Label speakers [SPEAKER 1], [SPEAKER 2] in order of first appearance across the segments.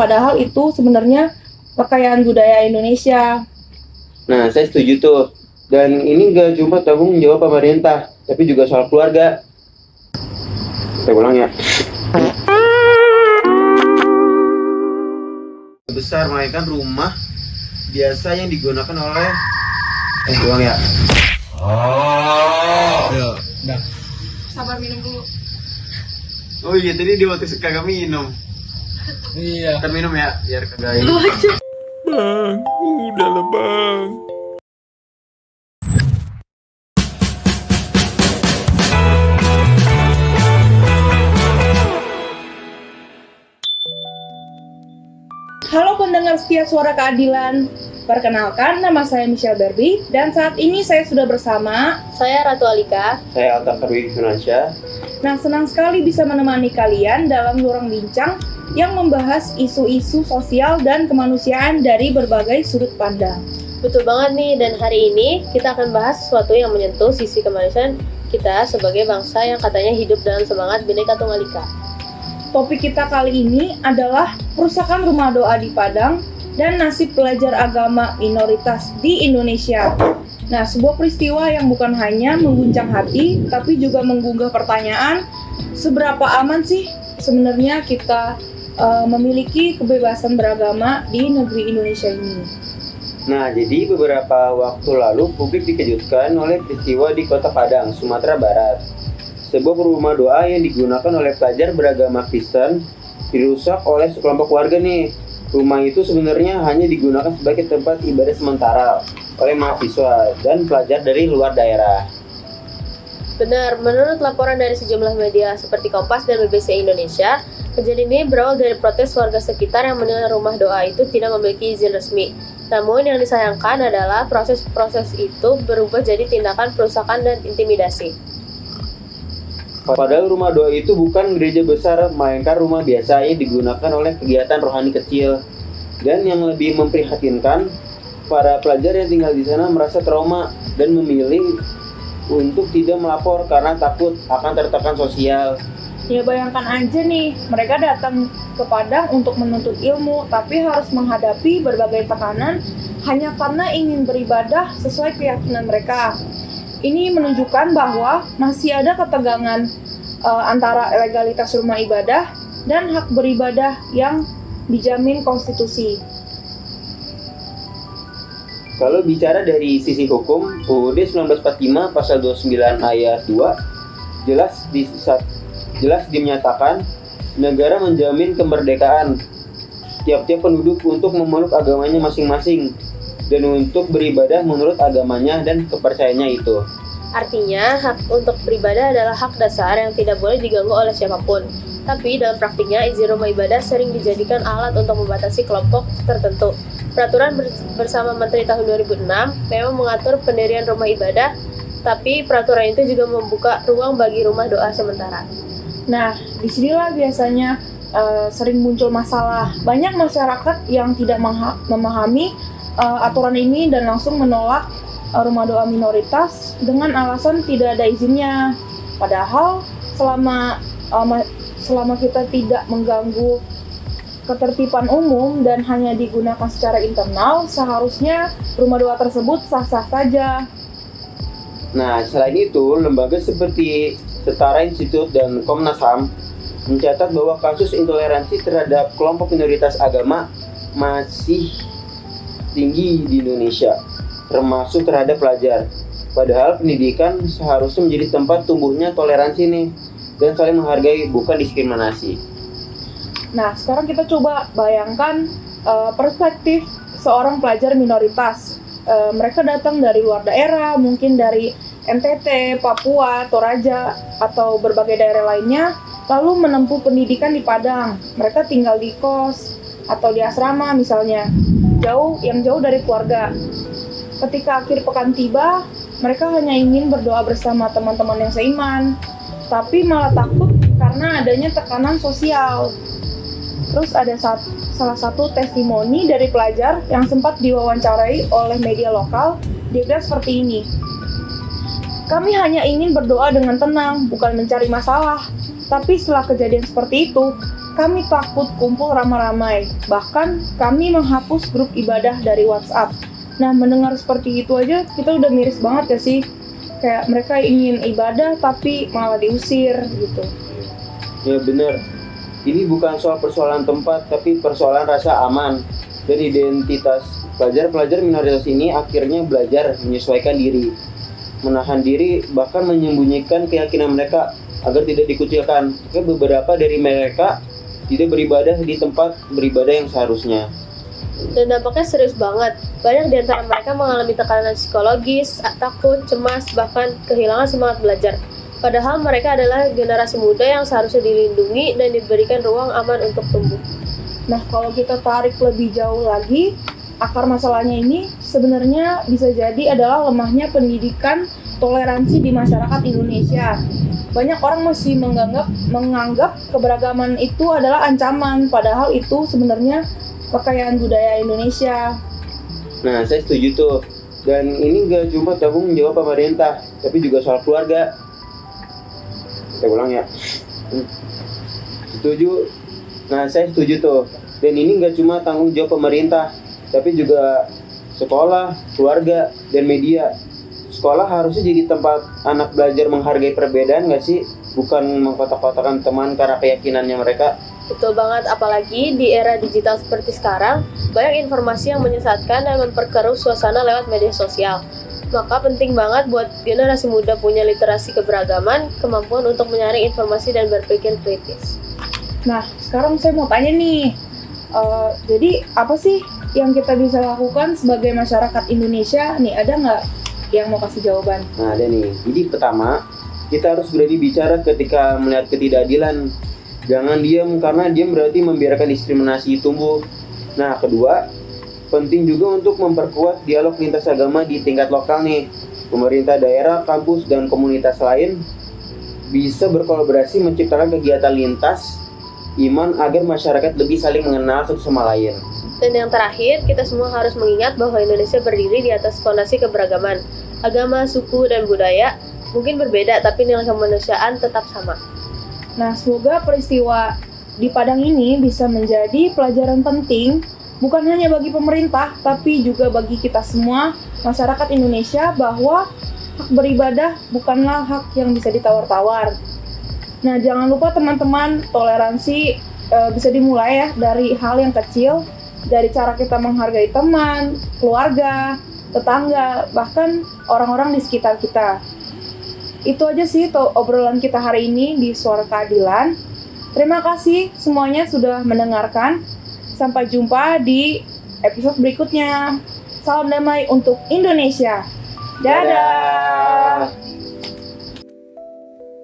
[SPEAKER 1] padahal itu sebenarnya kekayaan budaya Indonesia.
[SPEAKER 2] Nah, saya setuju tuh. Dan ini nggak cuma tanggung jawab pemerintah, tapi juga soal keluarga. Saya ulang ya. Besar, melainkan rumah biasa yang digunakan oleh ulang ya.
[SPEAKER 3] Dah.
[SPEAKER 1] Sabar minum dulu.
[SPEAKER 2] Oh iya, tadi di waktu kagak minum.
[SPEAKER 3] Iya.
[SPEAKER 2] Kan minum ya, biar kagak ini.
[SPEAKER 3] Bang, udahlah bang.
[SPEAKER 1] Halo pendengar setia Suara Keadilan. Perkenalkan, nama saya Michelle Barbie dan saat ini saya sudah bersama
[SPEAKER 4] Saya Ratu Alika.
[SPEAKER 2] Saya Alta Farwi Sunansyah.
[SPEAKER 1] Nah, senang sekali bisa menemani kalian dalam ruang bincang yang membahas isu-isu sosial dan kemanusiaan dari berbagai sudut pandang.
[SPEAKER 4] Betul banget nih, dan hari ini kita akan bahas sesuatu yang menyentuh sisi kemanusiaan kita sebagai bangsa yang katanya hidup dalam semangat Bhinneka Tunggal Ika.
[SPEAKER 1] Topik kita kali ini adalah kerusakan rumah doa di Padang dan nasib pelajar agama minoritas di Indonesia. Nah, sebuah peristiwa yang bukan hanya mengguncang hati, tapi juga menggugah pertanyaan, seberapa aman sih sebenarnya kita memiliki kebebasan beragama di negeri Indonesia ini?
[SPEAKER 2] Nah, jadi beberapa waktu lalu publik dikejutkan oleh peristiwa di Kota Padang, Sumatera Barat. Sebuah rumah doa yang digunakan oleh pelajar beragama Kristen dirusak oleh sekelompok warga nih. Rumah itu sebenarnya hanya digunakan sebagai tempat ibadah sementara oleh mahasiswa dan pelajar dari luar daerah.
[SPEAKER 4] Benar, menurut laporan dari sejumlah media seperti Kompas dan BBC Indonesia, kejadian ini berawal dari protes warga sekitar yang menilai rumah doa itu tidak memiliki izin resmi. Namun yang disayangkan adalah proses-proses itu berubah jadi tindakan perusakan dan intimidasi.
[SPEAKER 2] Padahal rumah doa itu bukan gereja besar, melainkan rumah biasa yang digunakan oleh kegiatan rohani kecil. Dan yang lebih memprihatinkan, para pelajar yang tinggal di sana merasa trauma dan memilih untuk tidak melapor karena takut akan tertekan sosial.
[SPEAKER 1] Ya bayangkan aja nih, mereka datang ke Padang untuk menuntut ilmu, tapi harus menghadapi berbagai tekanan hanya karena ingin beribadah sesuai keyakinan mereka. Ini menunjukkan bahwa masih ada ketegangan antara legalitas rumah ibadah dan hak beribadah yang dijamin konstitusi.
[SPEAKER 2] Kalau bicara dari sisi hukum, UUD 1945 pasal 29 ayat 2 jelas dinyatakan negara menjamin kemerdekaan tiap-tiap penduduk untuk memeluk agamanya masing-masing dan untuk beribadah menurut agamanya dan kepercayaannya itu.
[SPEAKER 4] Artinya, hak untuk beribadah adalah hak dasar yang tidak boleh diganggu oleh siapapun. Tapi dalam praktiknya, izin rumah ibadah sering dijadikan alat untuk membatasi kelompok tertentu. Peraturan bersama Menteri tahun 2006 memang mengatur pendirian rumah ibadah, tapi peraturan itu juga membuka ruang bagi rumah doa sementara.
[SPEAKER 1] Nah, disinilah biasanya sering muncul masalah. Banyak masyarakat yang tidak memahami aturan ini dan langsung menolak rumah doa minoritas dengan alasan tidak ada izinnya. Padahal selama kita tidak mengganggu ketertiban umum dan hanya digunakan secara internal, seharusnya rumah doa tersebut sah-sah saja.
[SPEAKER 2] Nah, selain itu, lembaga seperti Setara Institute dan Komnas HAM mencatat bahwa kasus intoleransi terhadap kelompok minoritas agama masih tinggi di Indonesia, termasuk terhadap pelajar. Padahal pendidikan seharusnya menjadi tempat tumbuhnya toleransi nih, dan saling menghargai, bukan diskriminasi.
[SPEAKER 1] Nah, sekarang kita coba bayangkan perspektif seorang pelajar minoritas. Mereka datang dari luar daerah, mungkin dari NTT, Papua, Toraja, atau berbagai daerah lainnya, lalu menempuh pendidikan di Padang. Mereka tinggal di kos atau di asrama misalnya, yang jauh dari keluarga. Ketika akhir pekan tiba, mereka hanya ingin berdoa bersama teman-teman yang seiman, tapi malah takut karena adanya tekanan sosial. Terus ada salah satu testimoni dari pelajar yang sempat diwawancarai oleh media lokal. Dia bilang seperti ini, "Kami hanya ingin berdoa dengan tenang, bukan mencari masalah. Tapi setelah kejadian seperti itu, kami takut kumpul ramai-ramai. Bahkan kami menghapus grup ibadah dari WhatsApp. Nah, mendengar seperti itu aja kita udah miris banget ya sih. Kayak mereka ingin ibadah tapi malah diusir gitu.
[SPEAKER 2] Ya benar. Ini bukan soal persoalan tempat, tapi persoalan rasa aman dan identitas. Pelajar-pelajar minoritas ini akhirnya belajar menyesuaikan diri, menahan diri, bahkan menyembunyikan keyakinan mereka agar tidak dikucilkan. Beberapa dari mereka tidak beribadah di tempat beribadah yang seharusnya.
[SPEAKER 4] Dan dampaknya serius banget. Banyak di antara mereka mengalami tekanan psikologis, takut, cemas, bahkan kehilangan semangat belajar. Padahal mereka adalah generasi muda yang seharusnya dilindungi dan diberikan ruang aman untuk tumbuh.
[SPEAKER 1] Nah, kalau kita tarik lebih jauh lagi, akar masalahnya ini sebenarnya bisa jadi adalah lemahnya pendidikan toleransi di masyarakat Indonesia. Banyak orang masih menganggap keberagaman itu adalah ancaman, padahal itu sebenarnya kekayaan budaya Indonesia.
[SPEAKER 2] Nah, saya setuju tuh. Dan ini gak cuma tanggung jawab pemerintah, tapi juga soal keluarga. Saya ulang ya. Setuju. Nah, saya setuju tuh. Dan ini gak cuma tanggung jawab pemerintah, tapi juga sekolah, keluarga, dan media. Sekolah harusnya jadi tempat anak belajar menghargai perbedaan gak sih? Bukan mengkotak-kotakan teman karena keyakinannya mereka.
[SPEAKER 4] Betul banget, apalagi di era digital seperti sekarang, banyak informasi yang menyesatkan dan memperkeruh suasana lewat media sosial. Maka penting banget buat generasi muda punya literasi keberagaman, kemampuan untuk menyaring informasi dan berpikir kritis.
[SPEAKER 1] Nah, sekarang saya mau tanya nih, jadi apa sih yang kita bisa lakukan sebagai masyarakat Indonesia? Nih, ada nggak yang mau kasih jawaban?
[SPEAKER 2] Nah, ada nih. Jadi pertama, kita harus berani bicara ketika melihat ketidakadilan. Jangan diam, karena diam berarti membiarkan diskriminasi tumbuh. Nah, kedua, penting juga untuk memperkuat dialog lintas agama di tingkat lokal nih. Pemerintah daerah, kampus, dan komunitas lain bisa berkolaborasi menciptakan kegiatan lintas iman agar masyarakat lebih saling mengenal satu sama lain.
[SPEAKER 4] Dan yang terakhir, kita semua harus mengingat bahwa Indonesia berdiri di atas fondasi keberagaman. Agama, suku, dan budaya mungkin berbeda, tapi nilai kemanusiaan tetap sama.
[SPEAKER 1] Nah, semoga peristiwa di Padang ini bisa menjadi pelajaran penting bukan hanya bagi pemerintah, tapi juga bagi kita semua, masyarakat Indonesia, bahwa hak beribadah bukanlah hak yang bisa ditawar-tawar. Nah, jangan lupa teman-teman, toleransi bisa dimulai ya dari hal yang kecil, dari cara kita menghargai teman, keluarga, tetangga, bahkan orang-orang di sekitar kita. Itu aja sih obrolan kita hari ini di Suara Keadilan. Terima kasih semuanya sudah mendengarkan. Sampai jumpa di episode berikutnya. Salam damai untuk Indonesia. Dadah.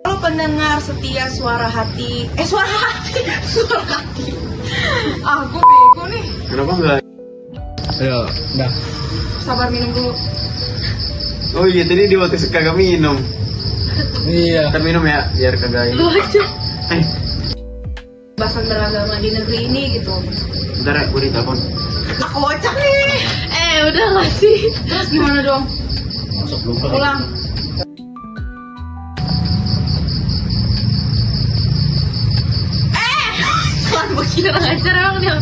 [SPEAKER 1] Halo pendengar setia Suara Hati. Suara Hati. Aku bego nih.
[SPEAKER 2] Kenapa enggak?
[SPEAKER 3] Ayo, dah.
[SPEAKER 1] Sabar minum dulu.
[SPEAKER 2] Oh iya, tadi di waktu kagak minum.
[SPEAKER 3] Iya.
[SPEAKER 2] Kita minum ya, biar kagak ini.
[SPEAKER 1] Bahasan beragama di negeri ini gitu.
[SPEAKER 2] Bentar ya, gue ditelepon.
[SPEAKER 1] Kocak nih.
[SPEAKER 4] Udah nggak sih?
[SPEAKER 1] Terus gimana dong?
[SPEAKER 3] Masuk lupa.
[SPEAKER 1] Pulang.
[SPEAKER 4] Bukan bukit orang ajar emang dia.